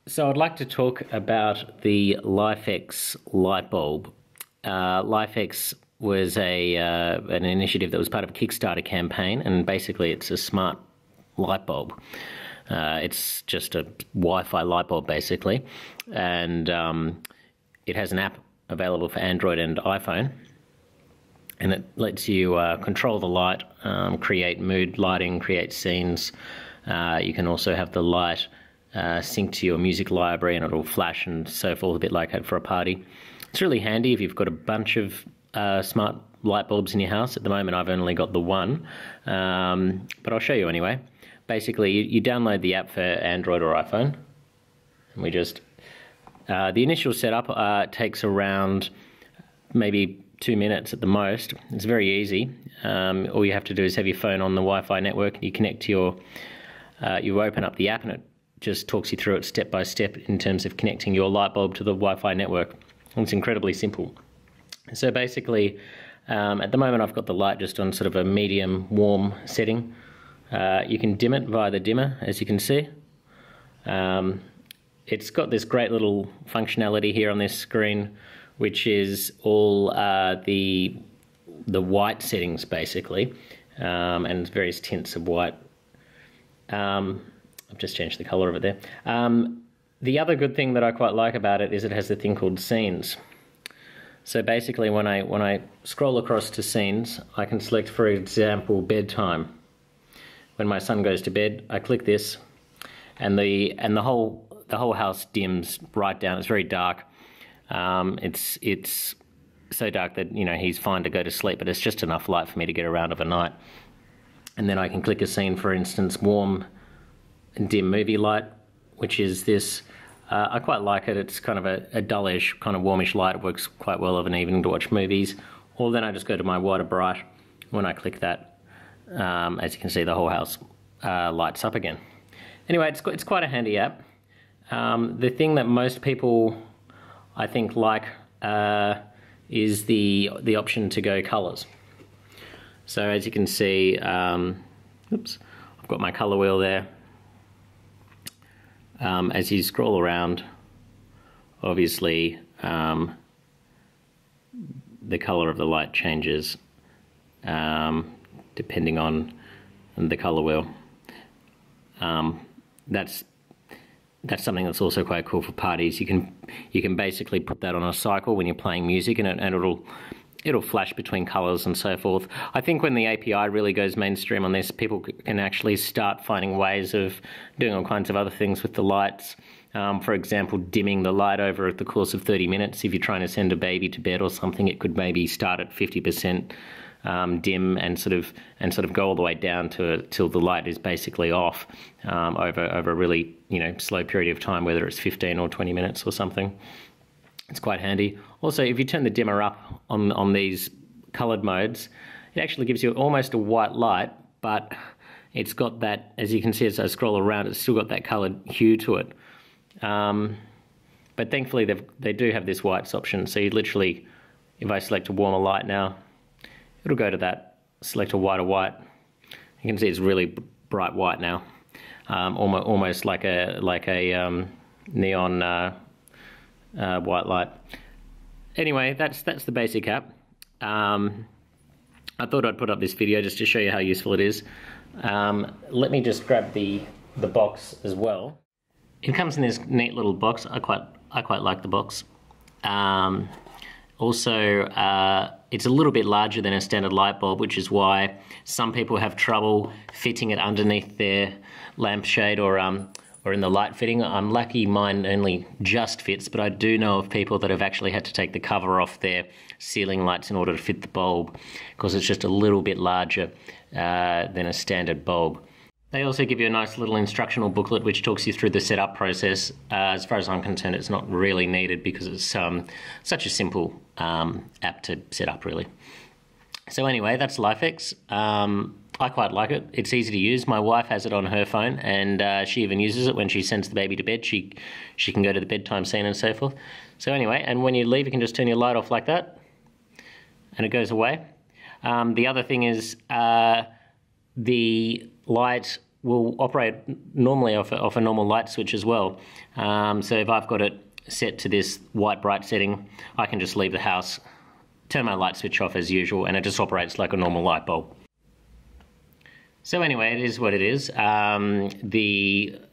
So I'd like to talk about the LIFX light bulb. LIFX was an initiative that was part of a Kickstarter campaign, and basically it's a smart light bulb. It's just a Wi-Fi light bulb basically, and it has an app available for Android and iPhone, and it lets you control the light, create mood lighting, create scenes. You can also have the light sync to your music library and it'll flash and so forth, a bit like that for a party. It's really handy if you've got a bunch of smart light bulbs in your house. At the moment I've only got the one, but I'll show you anyway. Basically you download the app for Android or iPhone, and we just the initial setup takes around maybe 2 minutes at the most. It's very easy. All you have to do is have your phone on the Wi-Fi network, and you connect to your you open up the app and it just talks you through it step by step in terms of connecting your light bulb to the Wi-Fi network. And it's incredibly simple. So basically, at the moment I've got the light just on sort of a medium warm setting. You can dim it via the dimmer, as you can see. It's got this great little functionality here on this screen, which is all the white settings basically, and various tints of white. I've just changed the color of it there. The other good thing that I quite like about it is it has a thing called scenes. So basically when I scroll across to scenes, I can select, for example, bedtime. When my son goes to bed, I click this, and the whole house dims right down. It's very dark. It's so dark that, you know, he's fine to go to sleep, but it's just enough light for me to get around overnight. And then I can click a scene, for instance, warm and dim movie light, which is this. I quite like it. It's kind of a dullish, kind of warmish light. It works quite well of an evening to watch movies. Or then I just go to my white or bright. When I click that, as you can see, the whole house lights up again. Anyway, it's quite a handy app. The thing that most people, I think, like is the option to go colours. So as you can see, oops, I've got my colour wheel there. As you scroll around, obviously the colour of the light changes depending on the colour wheel. That's something that's also quite cool for parties. You can basically put that on a cycle when you're playing music, and it'll flash between colours and so forth. I think when the API really goes mainstream on this, people can actually start finding ways of doing all kinds of other things with the lights. For example, dimming the light over the course of 30 minutes. If you're trying to send a baby to bed or something, it could maybe start at 50% dim and sort of go all the way down till the light is basically off over a really, you know, slow period of time, whether it's 15 or 20 minutes or something. It's quite handy. Also, if you turn the dimmer up on these coloured modes, it actually gives you almost a white light, but it's got that, as you can see as I scroll around, it's still got that coloured hue to it. But thankfully they do have this whites option, so you literally, if I select a warmer light now, it'll go to that, select a whiter white. You can see it's really bright white now, almost like a neon white light. Anyway, that's the basic app. I thought I'd put up this video just to show you how useful it is. Let me just grab the box as well. It comes in this neat little box. I quite like the box. Also, it's a little bit larger than a standard light bulb, which is why some people have trouble fitting it underneath their lampshade or in the light fitting. I'm lucky mine only just fits, but I do know of people that have actually had to take the cover off their ceiling lights in order to fit the bulb, because it's just a little bit larger than a standard bulb. They also give you a nice little instructional booklet which talks you through the setup process. As far as I'm concerned, it's not really needed because it's such a simple app to set up, really. So anyway, that's LIFX. I quite like it. It's easy to use. My wife has it on her phone, and she even uses it when she sends the baby to bed. She can go to the bedtime scene and so forth. So anyway, and when you leave, you can just turn your light off like that, and it goes away. The other thing is the light will operate normally off a normal light switch as well. So if I've got it set to this white bright setting, I can just leave the house, turn my light switch off as usual, and it just operates like a normal light bulb. So anyway, it is what it is.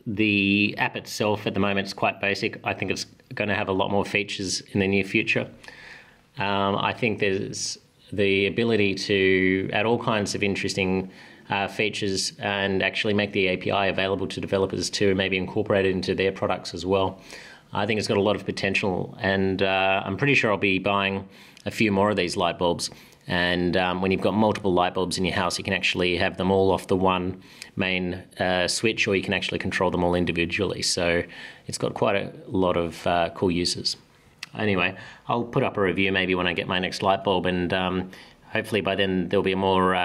The app itself at the moment is quite basic. I think it's going to have a lot more features in the near future. I think there's the ability to add all kinds of interesting features and actually make the API available to developers to maybe incorporate it into their products as well. I think it's got a lot of potential, and I'm pretty sure I'll be buying a few more of these light bulbs. And when you've got multiple light bulbs in your house, you can actually have them all off the one main switch, or you can actually control them all individually. So it's got quite a lot of cool uses. Anyway, I'll put up a review maybe when I get my next light bulb, and hopefully by then there'll be a more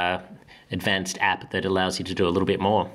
advanced app that allows you to do a little bit more.